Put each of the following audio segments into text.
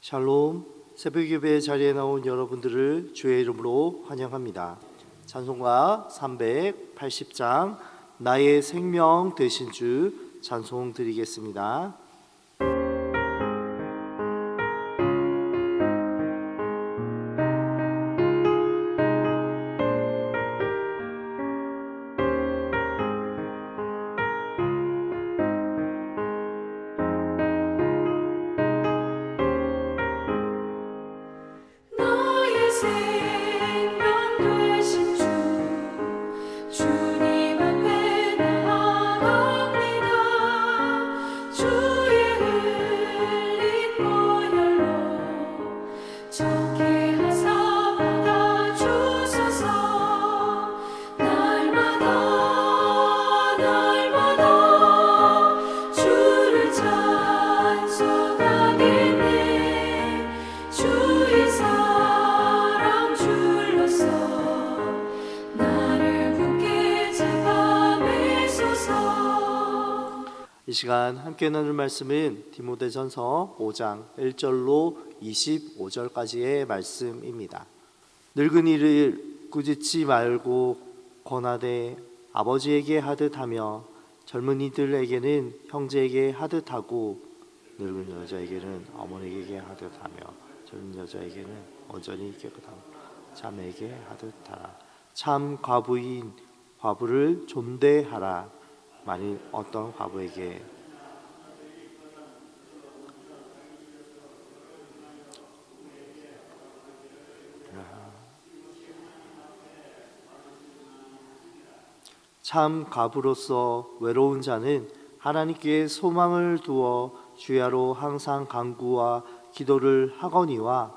샬롬, 새벽예배 자리에 나온 여러분들을 주의 이름으로 환영합니다. 찬송가 380장 나의 생명 되신 주 찬송 드리겠습니다. 이 시간 함께 나눌 말씀은 디모데전서 5장 1절로 25절까지의 말씀입니다. 늙은이를 꾸짖지 말고 권하되 아버지에게 하듯 하며 젊은이들에게는 형제에게 하듯 하고 늙은 여자에게는 어머니에게 하듯 하며 젊은 여자에게는 온전히 깨끗하고 자매에게 하듯 하라. 참 과부인 과부를 존대하라. 만일 어떤 과부에게 참 과부로서 외로운 자는 하나님께 소망을 두어 주야로 항상 간구와 기도를 하거니와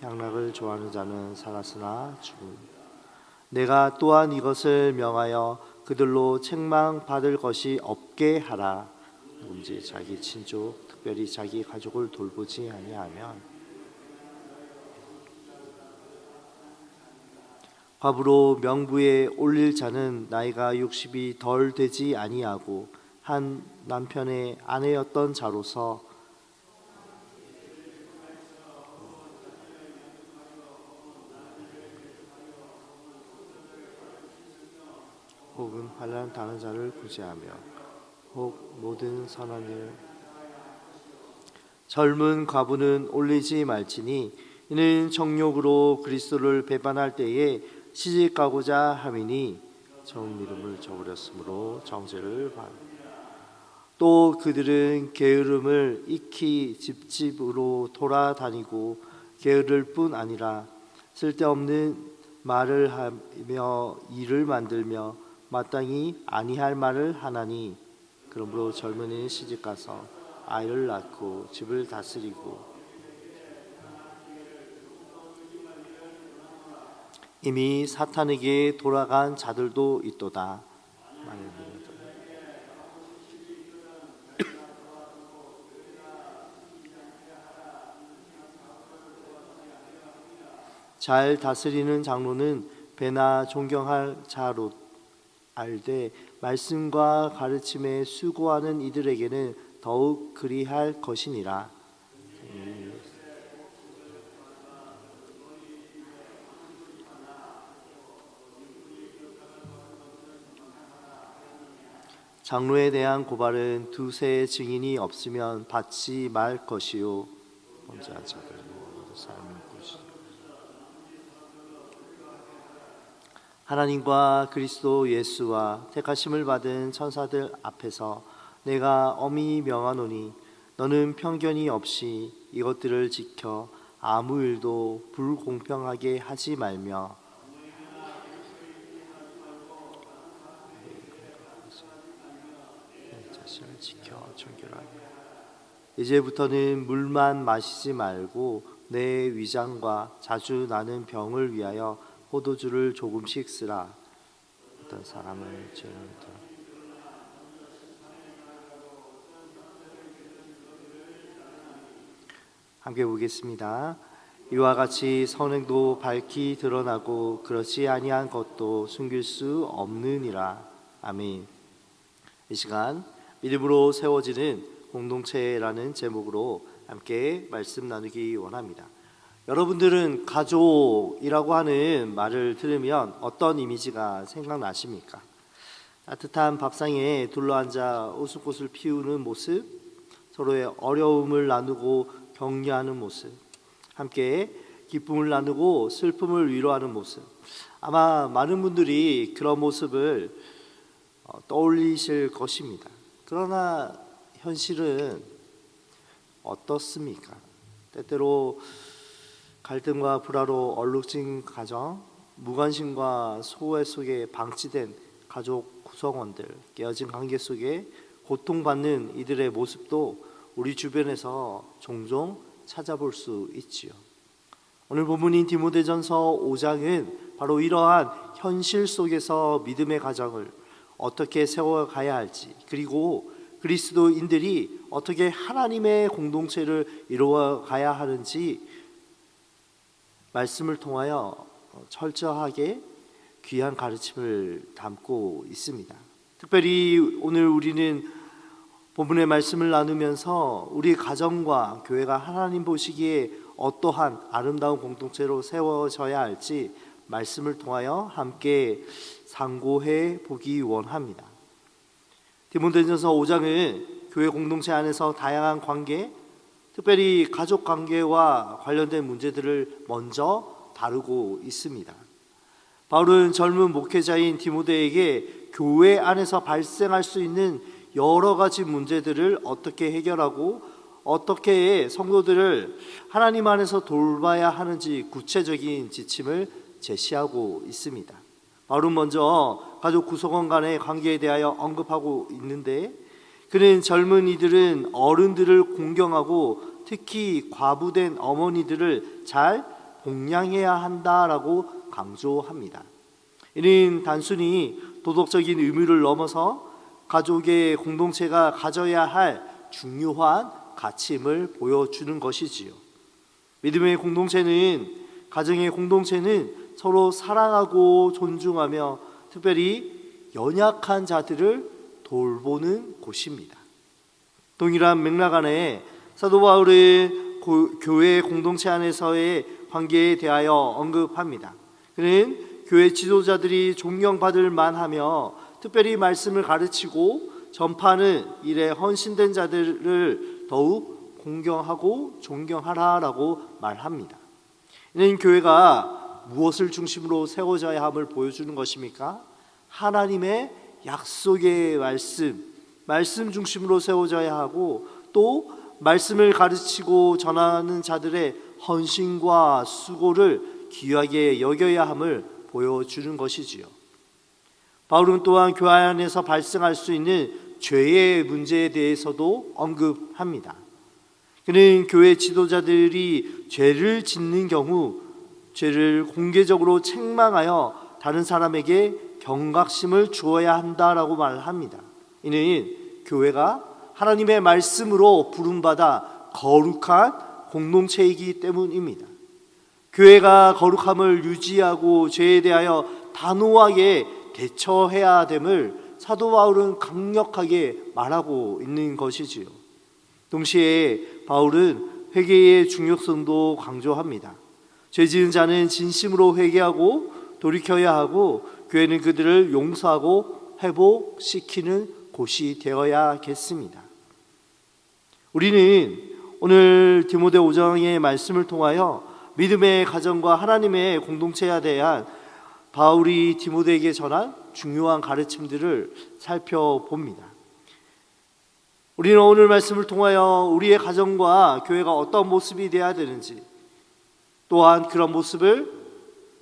향락을 좋아하는 자는 살았으나 죽음. 내가 또한 이것을 명하여 그들로 책망받을 것이 없게 하라. 누군지 자기 친족, 특별히 자기 가족을 돌보지 아니하면 과부로 명부에 올릴 자는 나이가 60이 덜 되지 아니하고 한 남편의 아내였던 자로서 혹은 환난 당한 자를 구제하며 혹 모든 선한 일. 젊은 과부는 올리지 말지니 이는 정욕으로 그리스도를 배반할 때에 시집가고자 함이니 처음 이름을 저버렸으므로 정죄를 받. 또 그들은 게으름을 익히 집집으로 돌아다니고 게으를 뿐 아니라 쓸데없는 말을 하며 일을 만들며 마땅히 아니할 말을 하나니 그러므로 젊은이는 시집가서 아이를 낳고 집을 다스리고 이미 사탄에게 돌아간 자들도 있도다. 잘 다스리는 장로는 배나 존경할 자로 알되 말씀과 가르침에 수고하는 이들에게는 더욱 그리할 것이니라. 장로에 대한 고발은 두세 증인이 없으면 받지 말 것이요. 범죄한 자들은 모두 삶을 꾸짖으며 하나님과 그리스도 예수와 택하심을 받은 천사들 앞에서 내가 엄히 명하노니 너는 편견이 없이 이것들을 지켜 아무 일도 불공평하게 하지 말며 자신을 지켜 정결하게. 이제부터는 물만 마시지 말고 내 위장과 자주 나는 병을 위하여 포도주를 조금씩 쓰라. 어떤 사람을 죄를 함께 보겠습니다. 이와 같이 선행도 밝히 드러나고 그렇지 아니한 것도 숨길 수 없느니라. 아멘. 이 시간 믿음으로 세워지는 공동체라는 제목으로 함께 말씀 나누기 원합니다. 여러분들은 가족이라고 하는 말을 들으면 어떤 이미지가 생각나십니까? 따뜻한 밥상에 둘러앉아 웃음꽃을 피우는 모습, 서로의 어려움을 나누고 격려하는 모습, 함께 기쁨을 나누고 슬픔을 위로하는 모습. 아마 많은 분들이 그런 모습을 떠올리실 것입니다. 그러나 현실은 어떻습니까? 때때로 갈등과 불화로 얼룩진 가정, 무관심과 소외 속에 방치된 가족 구성원들, 깨어진 관계 속에 고통받는 이들의 모습도 우리 주변에서 종종 찾아볼 수 있지요. 오늘 본문인 디모데전서 5장은 바로 이러한 현실 속에서 믿음의 가정을 어떻게 세워가야 할지, 그리고 그리스도인들이 어떻게 하나님의 공동체를 이루어가야 하는지 말씀을 통하여 철저하게 귀한 가르침을 담고 있습니다. 특별히 오늘 우리는 본문의 말씀을 나누면서 우리 가정과 교회가 하나님 보시기에 어떠한 아름다운 공동체로 세워져야 할지 말씀을 통하여 함께 상고해 보기 원합니다. 디모데전서 5장은 교회 공동체 안에서 다양한 관계, 특별히 가족 관계와 관련된 문제들을 먼저 다루고 있습니다. 바울은 젊은 목회자인 디모데에게 교회 안에서 발생할 수 있는 여러 가지 문제들을 어떻게 해결하고 어떻게 성도들을 하나님 안에서 돌봐야 하는지 구체적인 지침을 제시하고 있습니다. 바울은 먼저 가족 구성원 간의 관계에 대하여 언급하고 있는데, 그는 젊은이들은 어른들을 공경하고 특히 과부된 어머니들을 잘 봉양해야 한다라고 강조합니다. 이는 단순히 도덕적인 의무를 넘어서 가족의 공동체가 가져야 할 중요한 가치임을 보여주는 것이지요. 믿음의 공동체는, 가정의 공동체는 서로 사랑하고 존중하며 특별히 연약한 자들을 돌보는 곳입니다. 동일한 맥락 안에 사도 바울은 교회 공동체 안에서의 관계에 대하여 언급합니다. 그는 교회 지도자들이 존경받을 만하며 특별히 말씀을 가르치고 전파하는 일에 헌신된 자들을 더욱 공경하고 존경하라라고 말합니다. 이는 교회가 무엇을 중심으로 세워져야 함을 보여주는 것입니까? 하나님의 약속의 말씀 중심으로 세워져야 하고, 또 말씀을 가르치고 전하는 자들의 헌신과 수고를 귀하게 여겨야 함을 보여주는 것이지요. 바울은 또한 교회 안에서 발생할 수 있는 죄의 문제에 대해서도 언급합니다. 그는 교회 지도자들이 죄를 짓는 경우 죄를 공개적으로 책망하여 다른 사람에게 경각심을 주어야 한다라고 말합니다. 이는 교회가 하나님의 말씀으로 부름받아 거룩한 공동체이기 때문입니다. 교회가 거룩함을 유지하고 죄에 대하여 단호하게 대처해야 됨을 사도 바울은 강력하게 말하고 있는 것이지요. 동시에 바울은 회개의 중요성도 강조합니다. 죄지은 자는 진심으로 회개하고 돌이켜야 하고, 교회는 그들을 용서하고 회복시키는 곳이 되어야겠습니다. 우리는 오늘 디모데 5장의 말씀을 통하여 믿음의 가정과 하나님의 공동체에 대한 바울이 디모데에게 전한 중요한 가르침들을 살펴봅니다. 우리는 오늘 말씀을 통하여 우리의 가정과 교회가 어떤 모습이 되어야 되는지, 또한 그런 모습을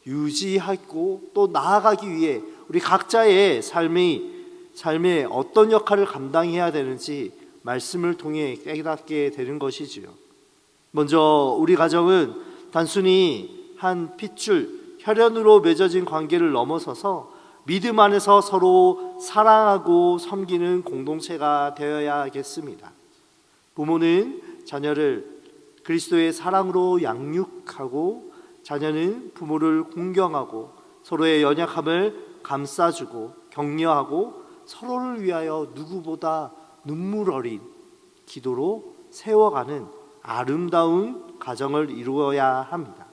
유지하고 또 나아가기 위해 우리 각자의 삶에 어떤 역할을 감당해야 되는지 말씀을 통해 깨닫게 되는 것이지요. 먼저 우리 가정은 단순히 한 핏줄, 혈연으로 맺어진 관계를 넘어서서 믿음 안에서 서로 사랑하고 섬기는 공동체가 되어야겠습니다. 부모는 자녀를 그리스도의 사랑으로 양육하고, 자녀는 부모를 공경하고 서로의 연약함을 감싸주고 격려하고 서로를 위하여 누구보다 눈물 어린 기도로 세워가는 아름다운 가정을 이루어야 합니다.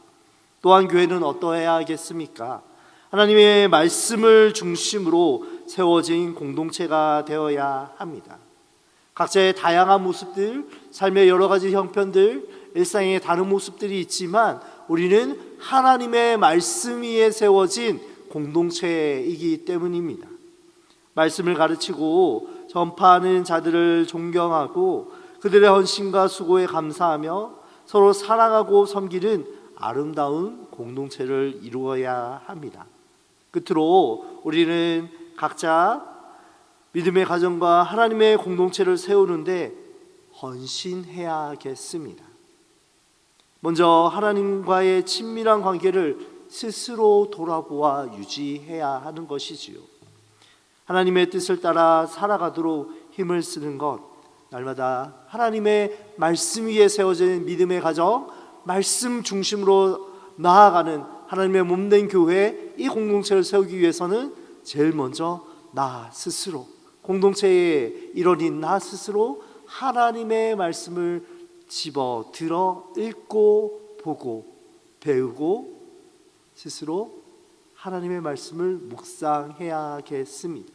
또한 교회는 어떠해야 하겠습니까? 하나님의 말씀을 중심으로 세워진 공동체가 되어야 합니다. 각자의 다양한 모습들, 삶의 여러 가지 형편들, 일상의 다른 모습들이 있지만 우리는 하나님의 말씀 위에 세워진 공동체이기 때문입니다. 말씀을 가르치고 전파하는 자들을 존경하고 그들의 헌신과 수고에 감사하며 서로 사랑하고 섬기는 아름다운 공동체를 이루어야 합니다. 끝으로 우리는 각자 믿음의 가정과 하나님의 공동체를 세우는데 헌신해야겠습니다. 먼저 하나님과의 친밀한 관계를 스스로 돌아보아 유지해야 하는 것이지요. 하나님의 뜻을 따라 살아가도록 힘을 쓰는 것, 날마다 하나님의 말씀 위에 세워진 믿음의 가정, 말씀 중심으로 나아가는 하나님의 몸된 교회, 이 공동체를 세우기 위해서는 제일 먼저 나 스스로, 공동체의 일원인 나 스스로 하나님의 말씀을 집어 들어 읽고 보고 배우고 스스로 하나님의 말씀을 묵상해야겠습니다.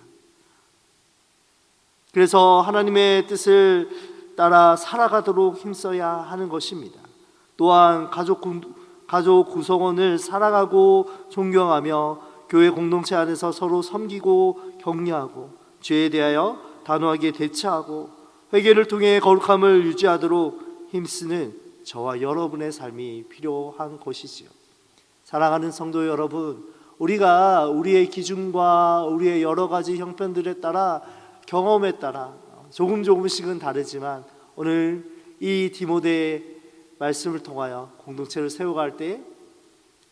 그래서 하나님의 뜻을 따라 살아가도록 힘써야 하는 것입니다. 또한 가족 구성원을 사랑하고 존경하며 교회 공동체 안에서 서로 섬기고 격려하고 죄에 대하여 단호하게 대처하고 회개를 통해 거룩함을 유지하도록 힘쓰는 저와 여러분의 삶이 필요한 것이지요. 사랑하는 성도 여러분, 우리가 우리의 기준과 우리의 여러 가지 형편들에 따라 경험에 따라 조금씩은 다르지만 오늘 이 디모데의 말씀을 통하여 공동체를 세워갈 때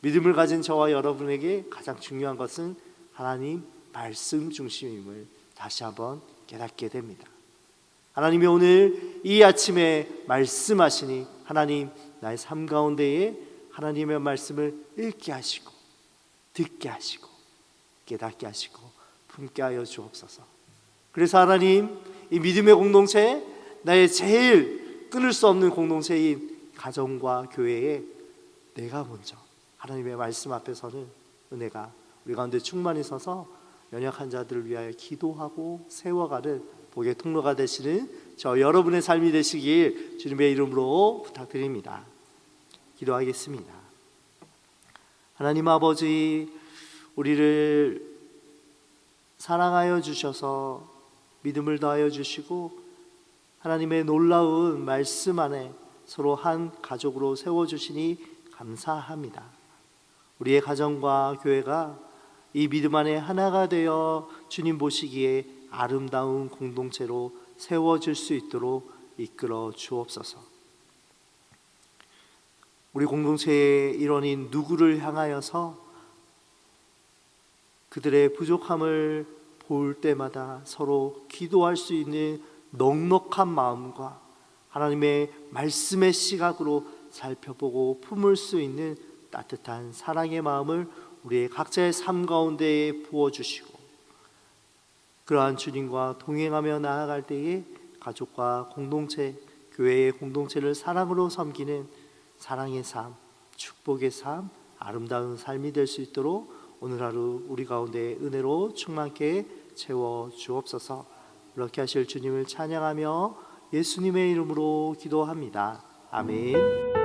믿음을 가진 저와 여러분에게 가장 중요한 것은 하나님 말씀 중심임을 다시 한번 깨닫게 됩니다. 하나님이 오늘 이 아침에 말씀하시니 하나님 나의 삶 가운데에 하나님의 말씀을 읽게 하시고 듣게 하시고 깨닫게 하시고 품게 하여 주옵소서. 그래서 하나님 이 믿음의 공동체, 나의 제일 끊을 수 없는 공동체인 가정과 교회에 내가 먼저 하나님의 말씀 앞에서는 은혜가 우리 가운데 충만히 서서 연약한 자들을 위하여 기도하고 세워가는 복의 통로가 되시는 저 여러분의 삶이 되시길 주님의 이름으로 부탁드립니다. 기도하겠습니다. 하나님 아버지, 우리를 사랑하여 주셔서 믿음을 더하여 주시고 하나님의 놀라운 말씀 안에 서로 한 가족으로 세워주시니 감사합니다. 우리의 가정과 교회가 이 믿음 안에 하나가 되어 주님 보시기에 아름다운 공동체로 세워질 수 있도록 이끌어 주옵소서. 우리 공동체의 일원인 누구를 향하여서 그들의 부족함을 볼 때마다 서로 기도할 수 있는 넉넉한 마음과 하나님의 말씀의 시각으로 살펴보고 품을 수 있는 따뜻한 사랑의 마음을 우리의 각자의 삶 가운데에 부어주시고 그러한 주님과 동행하며 나아갈 때에 가족과 공동체, 교회의 공동체를 사랑으로 섬기는 사랑의 삶, 축복의 삶, 아름다운 삶이 될 수 있도록 오늘 하루 우리 가운데 은혜로 충만케 채워 주옵소서. 그렇게 하실 주님을 찬양하며 예수님의 이름으로 기도합니다. 아멘.